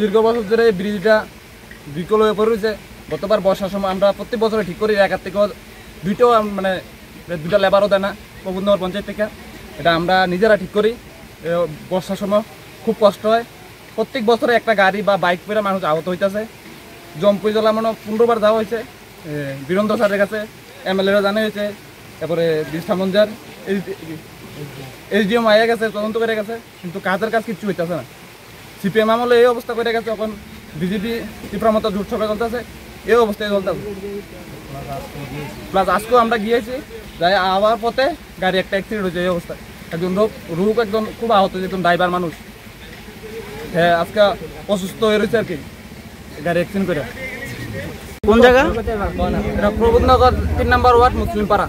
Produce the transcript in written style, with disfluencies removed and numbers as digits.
দীর্ঘ বছর ধরে এই ব্রিজটা বিকল হয়ে পড়েছে। গতবার বর্ষার সময় আমরা প্রত্যেক বছরে ঠিক করি, একার থেকে দুইটাও মানে দুইটা লেবারও দেয় না প্রবন্ধনগর পঞ্চায়েত থেকে, এটা আমরা নিজেরা ঠিক করি। বর্ষার সময় খুব কষ্ট হয়, প্রত্যেক বছরে একটা গাড়ি বা বাইক করে মানুষ আহত হইতেছে। জম্পুই জেলা মানে 15বার যাওয়া হয়েছে, বীরেন্দ্র স্যারের কাছে, MLA-রা জানা হয়েছে, তারপরে বৃষ্ঠা মঞ্জার SDM আইয়া গেছে, তদন্ত করে গেছে, কিন্তু কাজের কাজ কিচ্ছু হইতেছে না। CPM আমলে এই অবস্থা করে গেছে, এখন BJP তীব্রমতো জোট সভা চলতেছে, এই অবস্থায় চলতেছে। প্লাস আজকেও আমরা গিয়েছি, যাই আবার পথে গাড়ি একটা অ্যাক্সিডেন্ট হয়েছে এই অবস্থায়, একজন রোগ একজন খুব আহত হয়েছে, একজন ড্রাইভার মানুষ, হ্যাঁ আজকে অসুস্থ হয়ে রয়েছে আর কি গাড়ি অ্যাক্সিডেন্ট করে। কোন জায়গা? এটা প্রবোধনগর 3 নম্বর ওয়ার্ড মুসলিম পাড়া।